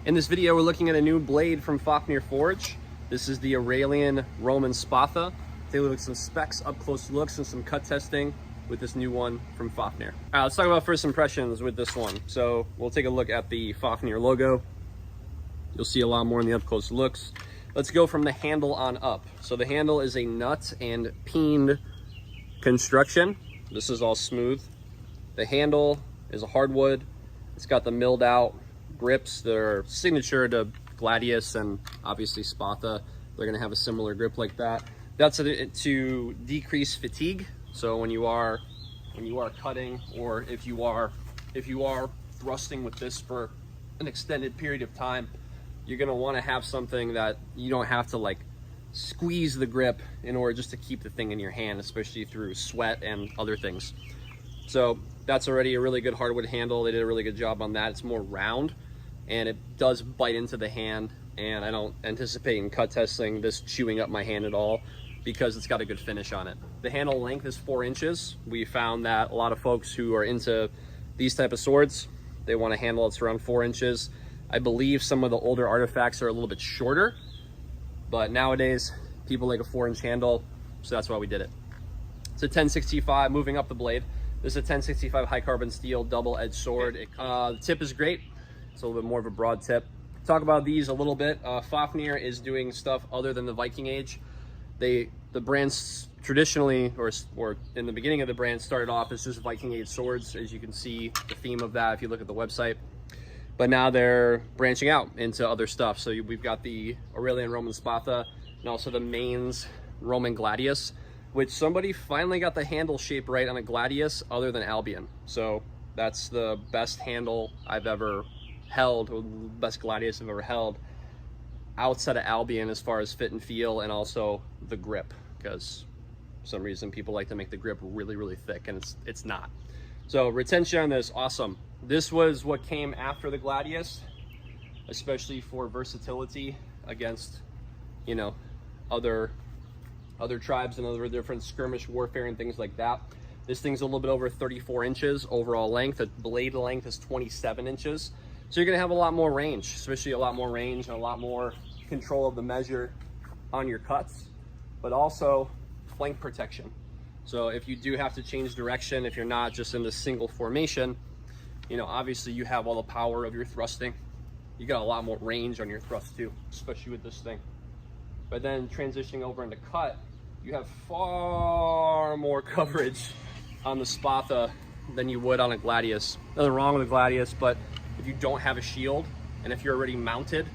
In this video, we're looking at a new blade from Fafnir Forge. This is the Aurelian Roman Spatha. Take a look at some specs, up close looks, and some cut testing with this new one from Fafnir. All right, let's talk about first impressions with this one. So we'll take a look at the Fafnir logo. You'll see a lot more in the up close looks. Let's go from the handle on up. So the handle is a nut and peened construction. This is all smooth. The handle is a hardwood. It's got the milled out grips that are signature to Gladius and obviously Spatha. They're gonna have a similar grip like that. That's to decrease fatigue. So when you are cutting, or if you are thrusting with this for an extended period of time, you're gonna wanna have something that you don't have to like squeeze the grip in order just to keep the thing in your hand, especially through sweat and other things. So that's already a really good hardwood handle. They did a really good job on that. It's more round and it does bite into the hand, and I don't anticipate in cut testing this chewing up my hand at all because it's got a good finish on it. The handle length is 4 inches. We found that a lot of folks who are into these type of swords, they want a handle that's around 4 inches. I believe some of the older artifacts are a little bit shorter, but nowadays people like a 4-inch handle, so that's why we did it. It's a 1065, moving up the blade. This is a 1065 high carbon steel double-edged sword. The tip is great. It's a little bit more of a broad tip. Talk about these a little bit. Fafnir is doing stuff other than the Viking Age. The brands traditionally, or in the beginning of the brand, started off as just Viking Age swords, as you can see the theme of that if you look at the website. But now they're branching out into other stuff. So we've got the Aurelian Roman Spatha and also the Mainz Roman Gladius, which somebody finally got the handle shape right on a Gladius other than Albion. So that's the best handle I've ever held, or the best Gladius I've ever held outside of Albion as far as fit and feel, and also the grip, because for some reason people like to make the grip really, really thick, and it's not. So retention on this, awesome. This was what came after the Gladius, especially for versatility against, you know, other tribes and other different skirmish warfare and things like that. This thing's a little bit over 34 inches overall length. The blade length is 27 inches. So you're gonna have a lot more range, especially a lot more range and a lot more control of the measure on your cuts, but also flank protection. So if you do have to change direction, if you're not just in the single formation, you know, obviously you have all the power of your thrusting. You got a lot more range on your thrust too, especially with this thing. But then transitioning over into cut, you have far more coverage on the Spatha than you would on a Gladius. Nothing wrong with a Gladius, but if you don't have a shield and if you're already mounted,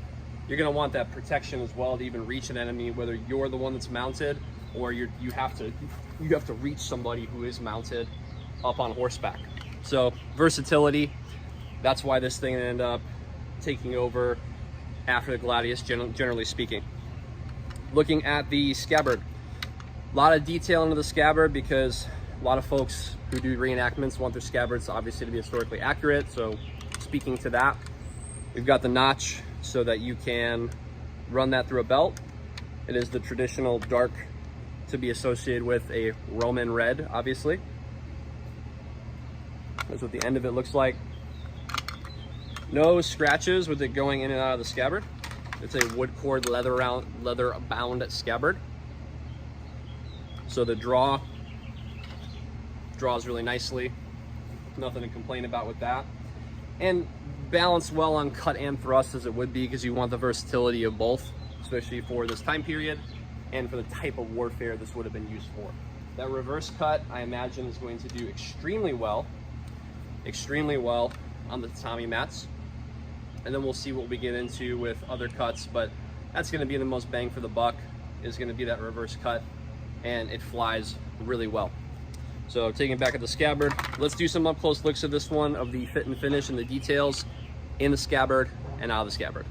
you're gonna want that protection as well to even reach an enemy, whether you're the one that's mounted or you have to reach somebody who is mounted up on horseback. So versatility, that's why this thing ended up taking over after the Gladius, generally speaking. Looking at the scabbard, a lot of detail into the scabbard because a lot of folks who do reenactments want their scabbards obviously to be historically accurate. So speaking to that, we've got the notch so that you can run that through a belt. It is the traditional dark to be associated with a Roman red, obviously. That's what the end of it looks like. No scratches with it going in and out of the scabbard. It's a wood cord leather bound scabbard. So the draws really nicely. Nothing to complain about with that. And balanced well on cut and thrust as it would be, because you want the versatility of both, especially for this time period and for the type of warfare this would have been used for. That reverse cut, I imagine, is going to do extremely well on the tatami mats. And then we'll see what we get into with other cuts, but that's gonna be the most bang for the buck, is gonna be that reverse cut, and it flies really well. So taking it back at the scabbard, let's do some up close looks of this one, of the fit and finish and the details in the scabbard and out of the scabbard.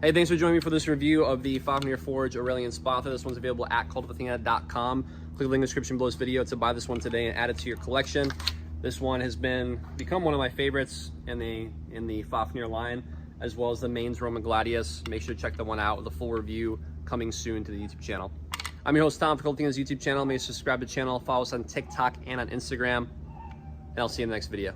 Hey, thanks for joining me for this review of the Fafnir Forge Aurelian Spatha. This one's available at cultofathena.com. Click the link in the description below this video to buy this one today and add it to your collection. This one has become one of my favorites in the Fafnir line, as well as the mains Roman Gladius. Make sure to check that one out with a full review coming soon to the YouTube channel. I'm your host, Tom, for Kult of Athena's YouTube channel. Make sure to subscribe to the channel, follow us on TikTok and on Instagram, and I'll see you in the next video.